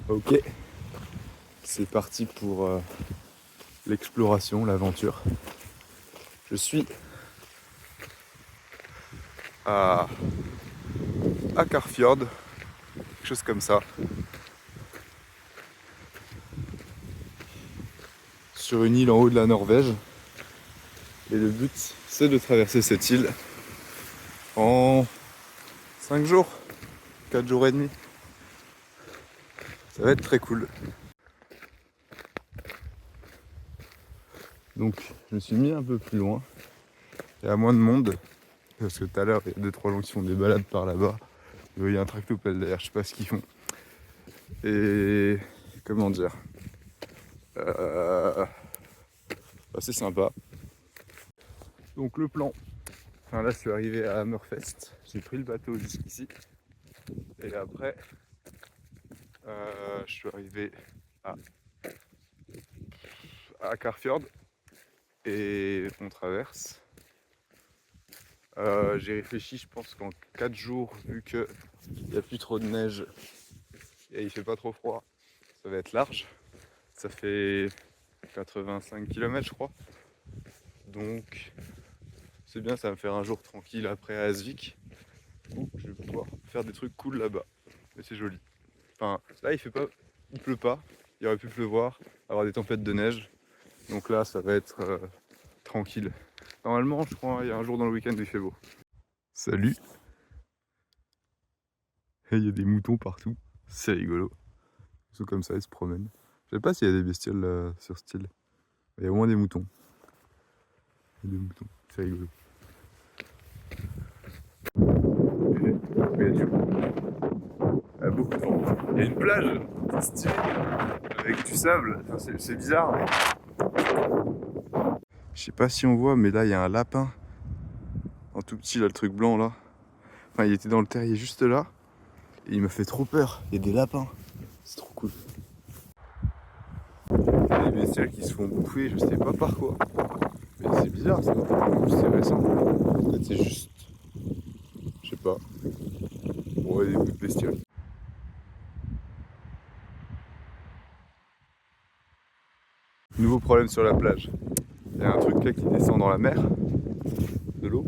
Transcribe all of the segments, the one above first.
Ok, c'est parti pour l'exploration, l'aventure. Je suis à Akarfjord, quelque chose comme ça, sur une île en haut de la Norvège. Et le but, c'est de traverser cette île en 5 jours, 4 jours et demi. Ça va être très cool. Donc, je me suis mis un peu plus loin. Il y a moins de monde, parce que tout à l'heure, il y a 2-3 gens qui font des balades par là-bas. Il y a un tractopelle derrière, je sais pas ce qu'ils font. Et comment dire, c'est sympa. Donc le plan, enfin là je suis arrivé à Hammerfest, j'ai pris le bateau jusqu'ici. Et après, je suis arrivé à Karfjord et on traverse. J'ai réfléchi, je pense qu'en 4 jours, vu qu'il n'y a plus trop de neige et il fait pas trop froid, ça va être large. Ça fait 85 km je crois. Donc c'est bien, ça va me faire un jour tranquille après à Asvik. Où je vais pouvoir faire des trucs cool là-bas. Mais c'est joli. Enfin là il pleut pas, il aurait pu pleuvoir, avoir des tempêtes de neige. Donc là ça va être tranquille. Normalement je crois il y a un jour dans le week-end où il fait beau. Salut. Et il y a des moutons partout, c'est rigolo. Ils sont comme ça, ils se promènent. Je sais pas s'il y a des bestioles sur cette île. Il y a au moins des moutons. Il y a des moutons, c'est rigolo. Et il y a du il y a beaucoup de vent. Il y a une plage, c'est stylé, avec du sable. Enfin, c'est bizarre. Mais... je sais pas si on voit, mais là il y a un lapin. En tout petit là, le truc blanc là. Enfin, il était dans le terrier juste là. Et il m'a fait trop peur. Il y a des lapins. C'est trop cool. Il y a des bestioles qui se font bouffer, je sais pas par quoi. Mais c'est bizarre ça. En plus c'est récent. Peut-être c'est juste. Je sais pas. Bon, il y a des bouts de bestioles. Nouveau problème sur la plage. Il y a un truc là qui descend dans la mer, de l'eau,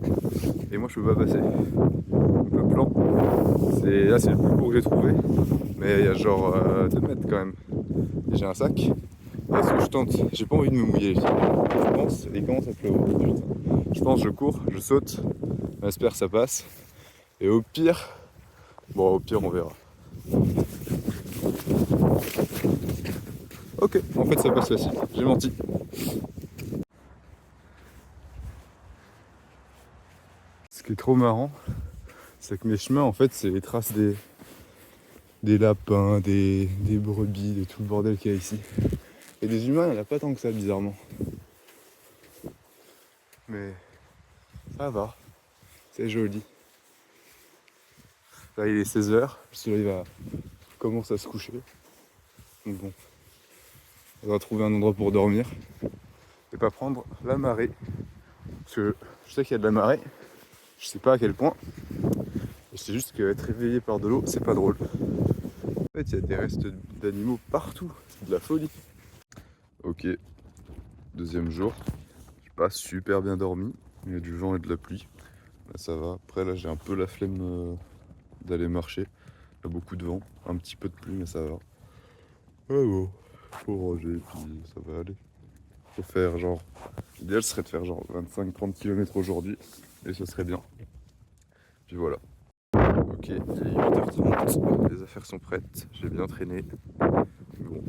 et moi je peux pas passer. Donc le plan, c'est là c'est le plus court que j'ai trouvé, mais il y a genre 2 mètres quand même. Et j'ai un sac. Et ce que je tente, j'ai pas envie de me mouiller. Je pense, et il commence à pleuvoir. Je pense, je cours, je saute, j'espère que ça passe. Et au pire on verra. Ok, en fait ça passe facile, j'ai menti. Ce qui est trop marrant, c'est que mes chemins en fait c'est les traces des lapins, des brebis, de tout le bordel qu'il y a ici. Et des humains, il n'y en a pas tant que ça bizarrement. Mais ça va, c'est joli. Là il est 16h, le soleil commence à se coucher. Donc bon, on va trouver un endroit pour dormir et pas prendre la marée. Parce que je sais qu'il y a de la marée, je sais pas à quel point. Et je sais juste qu'être réveillé par de l'eau, c'est pas drôle. En fait, il y a des restes d'animaux partout, c'est de la folie. Ok, deuxième jour, j'ai pas super bien dormi, il y a du vent et de la pluie. Là ça va, après là j'ai un peu la flemme d'aller marcher. Il y a beaucoup de vent, un petit peu de pluie mais ça va. Ouais bon, faut ranger puis ça va aller. Faut faire genre, l'idéal serait de faire genre 25-30 km aujourd'hui et ce serait bien. Puis voilà. Ok, il est 8h30, les affaires sont prêtes, j'ai bien traîné. Bon,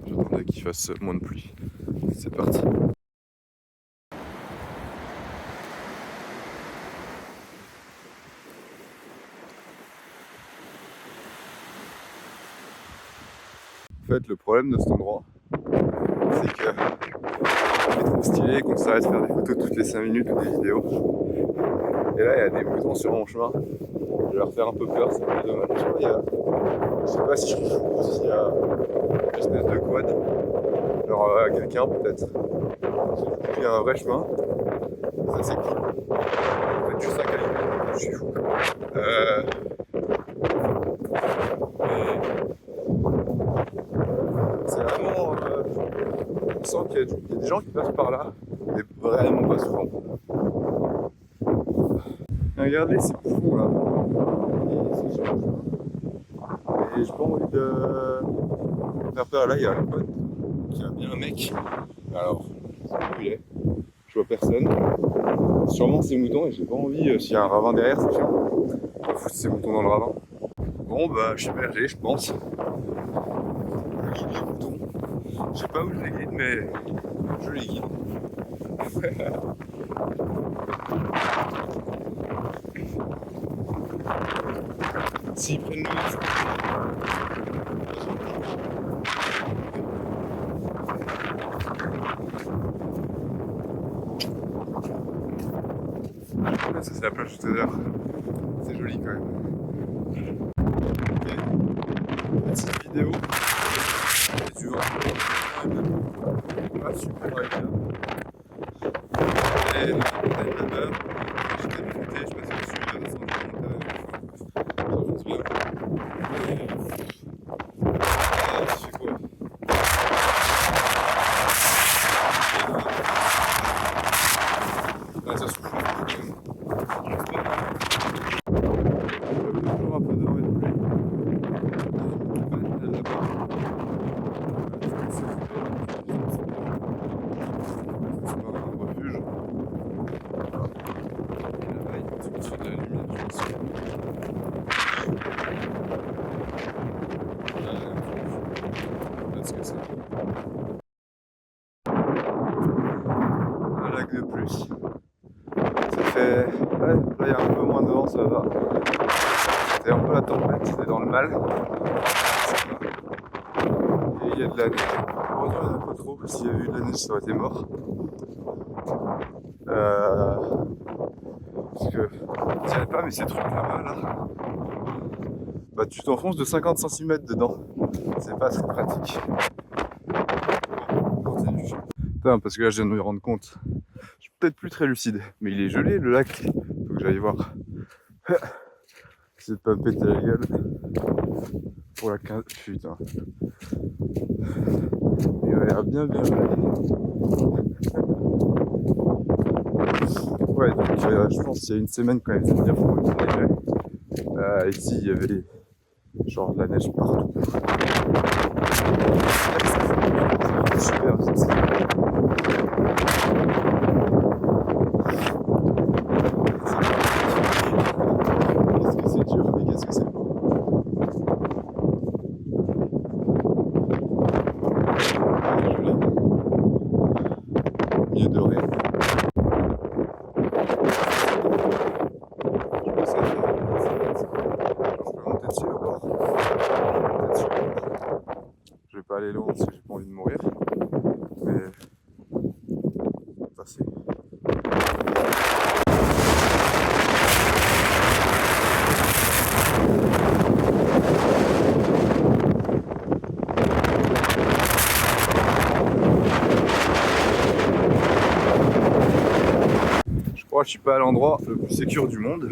j'attendais qu'il fasse moins de pluie. C'est parti. En fait, le problème de cet endroit, c'est que c'est trop stylé qu'on s'arrête de faire des photos toutes les 5 minutes ou des vidéos. Et là, il y a des moutons sur mon chemin. Je vais leur faire un peu peur, c'est un peu dommage. Je sais pas si je trouve s'il y a une espèce de quad. Genre quelqu'un peut-être. Il y a un vrai chemin. Ça c'est cool. En fait, juste un calibre. Je suis fou. sens qu'il y a des gens qui passent par là, mais vraiment pas souvent. Et regardez ces bouffons là. Et j'ai pas envie de faire peur. Là, il y a un pote qui a bien un mec. Alors, où il est? Je vois personne. Sûrement ces moutons et j'ai pas envie, s'il y a un ravin derrière, c'est chiant. On fout ces moutons dans le ravin. Bon bah je suis berger je pense. Je guide les moutons. Je sais pas où je les guide mais je les guide. S'ils prennent le risque. Ça c'est la plage tout à l'heure. C'est joli quand même. Ok. Petite vidéo. Et tu vois. Pas super agréable. Et la montagne là-bas. J'étais de côté, je passais dessus, il y a des centaines de montagnes. Ça fait bien. Tu fais quoi? Ah, ça souffle quand même. Toujours un peu de vent et de pluie. Là-bas. C'est pas un refuge. Et là-bas, il y a un petit peu de la lumière, je pense. Parce que c'est un lac de plus. Ça fait. Ouais, là il y a un peu moins de vent, ça va. C'était un peu la tempête, c'était dans le mal. Et il y a de la neige. Heureusement, il n'y en a pas trop. S'il y avait eu de la neige, ça aurait été mort. Parce que je dirais pas, mais ces trucs là-bas, là, bah tu t'enfonces de 50 cm dedans. C'est pas très pratique. Bon, continue. Putain, parce que là, je viens de me rendre compte. Je suis peut-être plus très lucide, mais il est gelé le lac. Faut que j'aille voir. J'essaie de pas me péter la gueule. Pour la 15. Putain. Il a l'air bien gelé. Ouais, donc je pense qu'il y a une semaine quand même, c'est bien froid qu'il neigeait. Ici, il y avait genre de la neige partout. C'est super vite. Qu'est-ce que c'est dur, mais qu'est-ce que c'est beau. Joli. Milieu de rien. Je vais pas aller loin parce que j'ai pas envie de mourir. Mais ça c'est. Je crois que je suis pas à l'endroit le plus sécure du monde.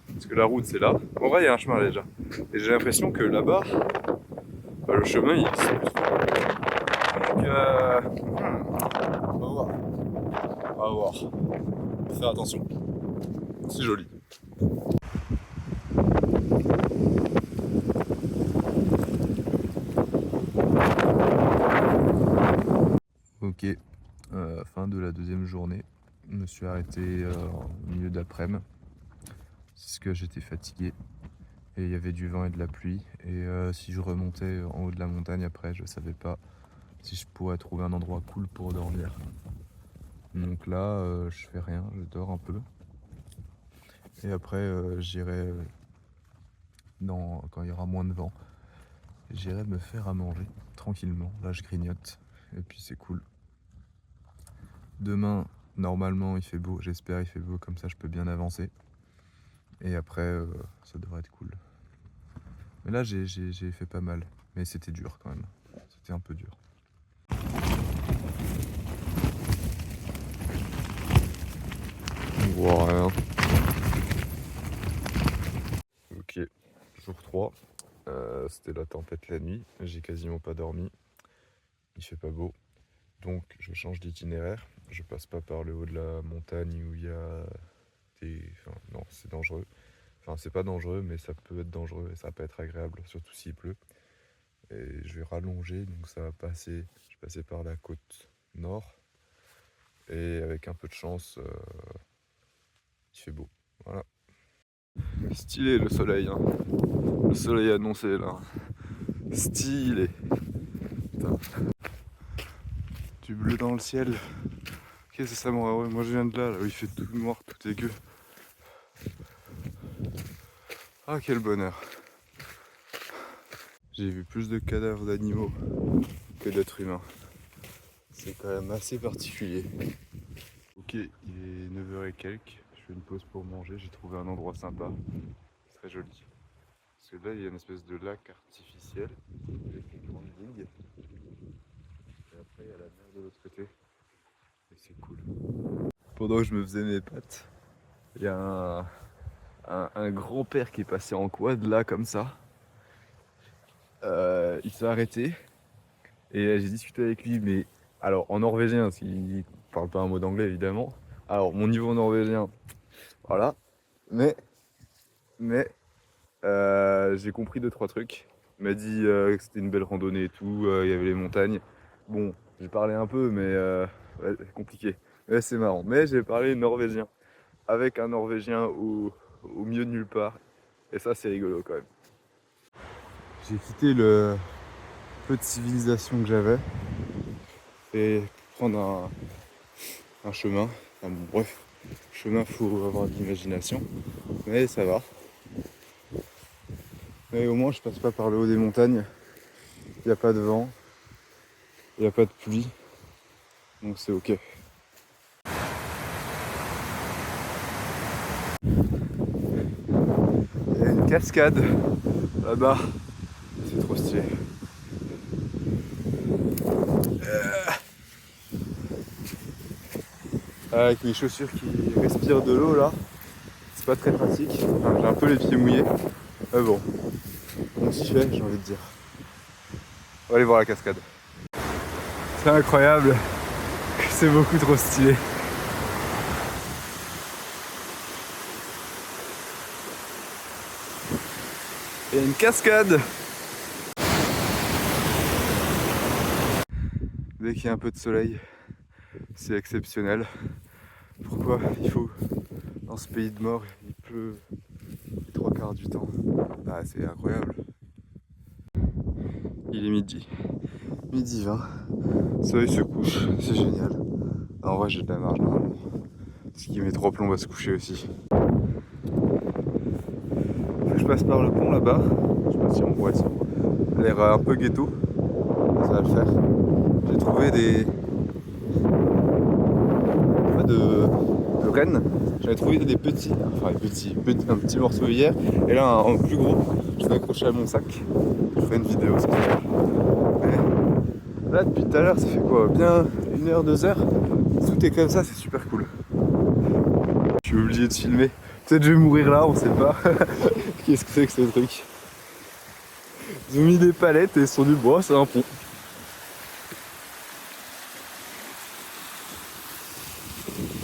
Parce que la route c'est là. En vrai il y a un chemin là, déjà. Et j'ai l'impression que là-bas, bah, le chemin il est plus. Donc on va voir. On va voir. Faut faire attention. C'est joli. Ok, fin de la deuxième journée. Je me suis arrêté au milieu d'après-midi. Parce que j'étais fatigué. Et il y avait du vent et de la pluie. Et si je remontais en haut de la montagne après, je savais pas si je pourrais trouver un endroit cool pour dormir. Donc là, je fais rien, je dors un peu. Et après, j'irai, quand il y aura moins de vent, j'irai me faire à manger tranquillement. Là, je grignote. Et puis c'est cool. Demain, normalement, il fait beau. J'espère il fait beau, comme ça je peux bien avancer. Et après, ça devrait être cool. Mais là, j'ai fait pas mal. Mais c'était dur quand même. C'était un peu dur. On voit rien. Ok, jour 3. C'était la tempête la nuit. J'ai quasiment pas dormi. Il fait pas beau. Donc je change d'itinéraire. Je passe pas par le haut de la montagne où il y a des... Enfin, non, c'est dangereux. Enfin, c'est pas dangereux, mais ça peut être dangereux et ça va pas être agréable, surtout s'il pleut. Et je vais rallonger, donc ça va passer... Je vais passer par la côte nord. Et avec un peu de chance, il fait beau. Voilà. Stylé le soleil, hein. Le soleil annoncé là. Stylé. Putain. Du bleu dans le ciel. Qu'est-ce que ça me rend heureux. Moi je viens de là où il fait tout noir, tout dégueu. Ah quel bonheur. J'ai vu plus de cadavres d'animaux que d'êtres humains. C'est quand même assez particulier. Ok, il est 9h et quelques. Je fais une pause pour manger. J'ai trouvé un endroit sympa. Très joli. Parce que là il y a une espèce de lac artificiel avec une grande digue. Et après il y a la mer de l'autre côté. Et c'est cool. Pendant que je me faisais mes pâtes, il y a un grand-père qui est passé en quad là comme ça. Il s'est arrêté et j'ai discuté avec lui, mais alors en norvégien, parce qu'il parle pas un mot d'anglais évidemment. Alors mon niveau en norvégien, voilà, mais j'ai compris 2-3 trucs. Il m'a dit que c'était une belle randonnée et tout, il y avait les montagnes. Bon, j'ai parlé un peu, mais ouais, c'est compliqué. Mais c'est marrant. Mais j'ai parlé norvégien avec un norvégien au milieu de nulle part. Et ça, c'est rigolo quand même. J'ai quitté le peu de civilisation que j'avais et prendre un chemin. Enfin, bon, bref, chemin, faut avoir de l'imagination, mais ça va. Mais au moins, je passe pas par le haut des montagnes. Il n'y a pas de vent, il n'y a pas de pluie, donc c'est ok. Il y a une cascade là-bas, c'est trop stylé. Avec mes chaussures qui respirent de l'eau là, c'est pas très pratique. Enfin, j'ai un peu les pieds mouillés, mais bon, on s'y fait, j'ai envie de dire. On va aller voir la cascade. C'est incroyable, c'est beaucoup trop stylé. Il y a une cascade. Dès qu'il y a un peu de soleil, c'est exceptionnel. Pourquoi il faut, dans ce pays de mort, il pleut les 3/4 du temps. Ah, c'est incroyable. Il est midi. Midi 20. Le soleil se couche, c'est génial. En vrai, j'ai de la marge normalement. Ce qui met 3 plombs va se coucher aussi. Je passe par le pont là-bas. Je sais pas si on voit ça. A l'air un peu ghetto. Ça va le faire. J'ai trouvé de rennes. J'avais trouvé des petits, enfin un petit morceau hier. Et là, un plus gros. Je l'ai accroché à mon sac. Je ferai une vidéo ce soir. Là, depuis tout à l'heure, ça fait quoi? Bien 1 heure, 2 heures. Tout est comme ça, c'est super cool. Je suis obligé de filmer. Peut-être je vais mourir là, on sait pas. Qu'est-ce que c'est que ce truc? Ils ont mis des palettes et sur du bois, c'est un pont.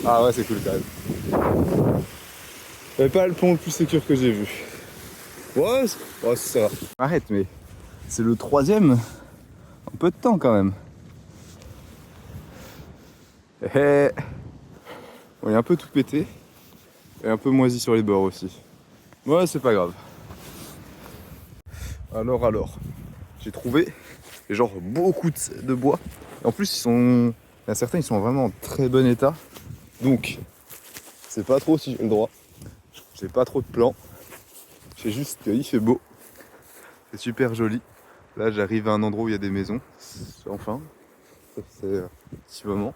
Ah ouais, c'est cool quand même. C'est pas le pont le plus sécure que j'ai vu. Ouais, ça va. Arrête, mais c'est le 3e en peu de temps quand même. On est un peu tout pété et un peu moisi sur les bords aussi. Ouais, c'est pas grave. Alors, j'ai trouvé genre beaucoup de bois. Et en plus, il y a certains, ils sont vraiment en très bon état. Donc, c'est pas trop si j'ai le droit. J'ai pas trop de plans. C'est juste qu'il fait beau. C'est super joli. Là, j'arrive à un endroit où il y a des maisons. Enfin, ça c'est un petit moment.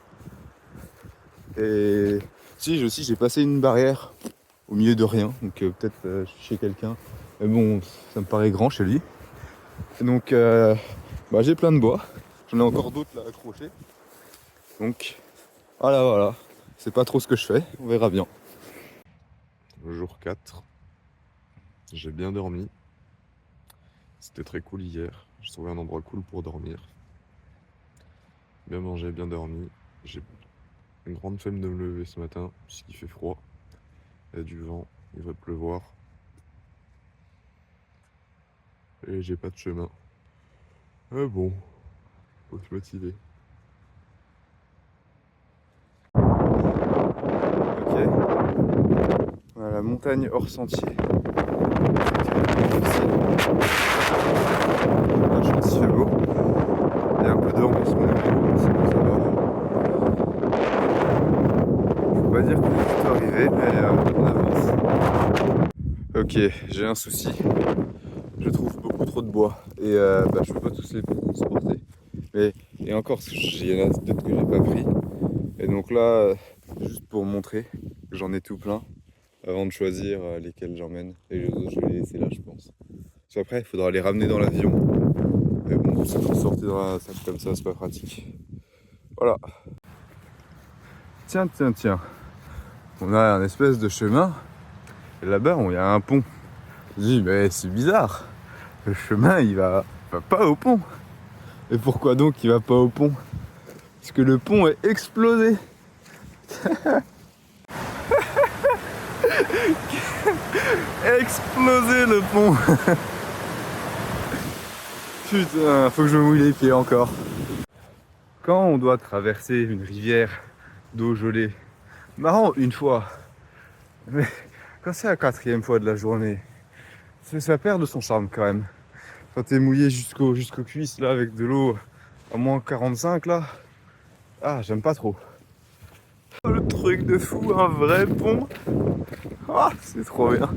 Et si, j'ai passé une barrière au milieu de rien. Donc peut-être je suis chez quelqu'un. Mais bon, ça me paraît grand chez lui. Et donc, j'ai plein de bois. J'en ai encore d'autres là accrochés. Donc, voilà. C'est pas trop ce que je fais. On verra bien. Jour 4. J'ai bien dormi. C'était très cool hier. J'ai trouvé un endroit cool pour dormir. bien mangé, bien dormi. J'ai une grande flemme de me lever ce matin, puisqu'il fait froid. Il y a du vent, il va pleuvoir. Et j'ai pas de chemin. Ah bon, faut se motiver. Ok. On a la montagne hors sentier. Difficile. La chance, il fait beau. Il y a un peu de vent parce qu'on est en haut, sinon ça va. Faut pas dire qu'on est plutôt arrivé, mais on avance. Ok, j'ai un souci. Je trouve beaucoup trop de bois et je peux pas tous les transporter. Mais et encore, il y en a d'autres que j'ai pas pris. Et donc là, juste pour montrer que j'en ai tout plein, avant de choisir lesquels j'emmène. Et les autres, je vais les laisser là, je pense. Parce qu'après, il faudra les ramener dans l'avion. Mais bon, se transporter dans un sac comme ça, c'est pas pratique. Voilà. Tiens, tiens, tiens. On a un espèce de chemin. Et là-bas, il y a un pont. Je dis, mais c'est bizarre. Le chemin, va pas au pont. Et pourquoi donc il va pas au pont? Parce que le pont est explosé. Explosé le pont. Putain, faut que je me mouille les pieds encore. Quand on doit traverser une rivière d'eau gelée, marrant une fois, mais quand c'est la quatrième fois de la journée, ça perd de son charme quand même. Quand t'es mouillé jusqu'aux cuisses là avec de l'eau à moins 45 là, ah j'aime pas trop. Oh, le truc de fou, un vrai pont. Ah, c'est trop bien.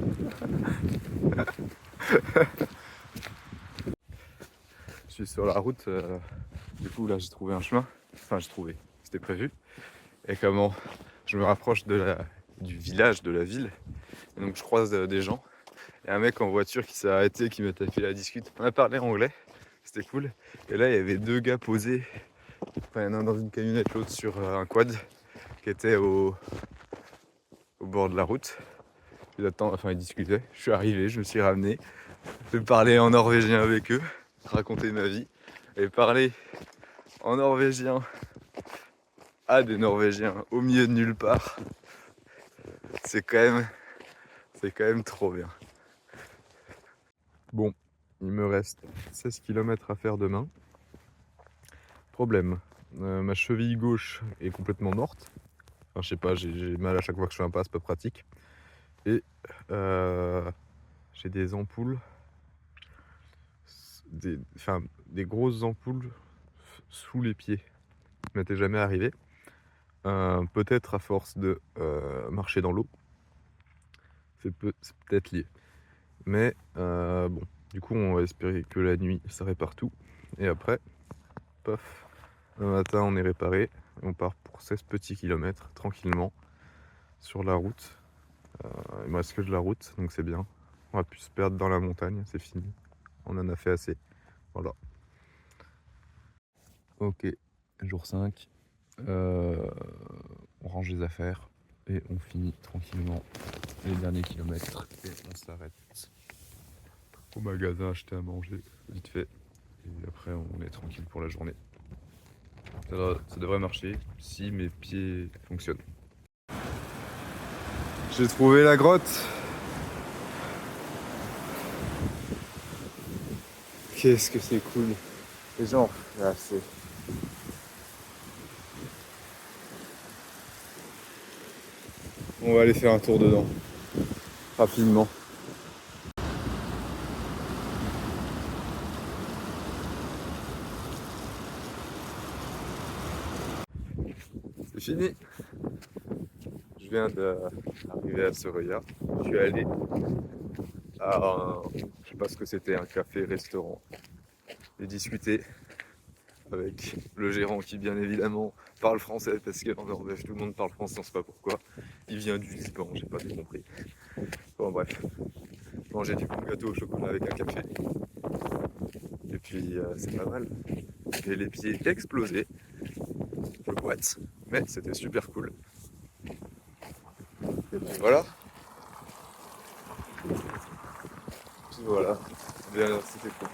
Je suis sur la route, du coup là j'ai trouvé un chemin. Enfin j'ai trouvé, c'était prévu. Et comment je me rapproche du village, de la ville. Et donc je croise des gens. Et un mec en voiture qui s'est arrêté, qui m'a tapé la discute. On a parlé anglais, c'était cool. Et là il y avait deux gars posés. Enfin il y en a un dans une camionnette, l'autre sur un quad qui était au bord de la route. Ils discutaient. Je suis arrivé, je me suis ramené. J'ai parlé en norvégien avec eux, raconter ma vie. Et parler en norvégien à des Norvégiens au milieu de nulle part, c'est quand même trop bien. Bon, il me reste 16 km à faire demain. Problème, ma cheville gauche est complètement morte. Enfin, je sais pas, j'ai mal à chaque fois que je fais un pas, c'est pas pratique. Et j'ai des ampoules, des grosses ampoules sous les pieds. Ça m'était jamais arrivé. Peut-être à force de marcher dans l'eau. C'est peut-être lié. Mais bon, du coup, on va espérer que la nuit, ça répare tout. Et après, paf, le matin, on est réparé. Et on part pour 16 petits kilomètres, tranquillement, sur la route. Il me reste que de la route, donc c'est bien. On va plus se perdre dans la montagne, c'est fini. On en a fait assez. Voilà. Ok, jour 5. On range les affaires et on finit tranquillement les derniers kilomètres et on s'arrête au magasin acheter à manger vite fait et après on est tranquille pour la journée. Ça devrait marcher si mes pieds fonctionnent. J'ai trouvé la grotte. Qu'est-ce que c'est cool. Les gens, là c'est... On va aller faire un tour dedans. Rapidement. C'est fini. Je viens d'arriver à Soraya. Je suis allé à je sais pas ce que c'était, un café-restaurant. Et discuter avec le gérant qui bien évidemment parle français parce qu'en Norvège tout le monde parle français, on sait pas pourquoi. Il vient du Liban, j'ai pas tout compris. Bon bref, manger du bon gâteau au chocolat avec un café. Et puis c'est pas mal. J'ai les pieds explosés, je boite, mais c'était super cool. Et puis voilà. Puis voilà, bien, c'était cool.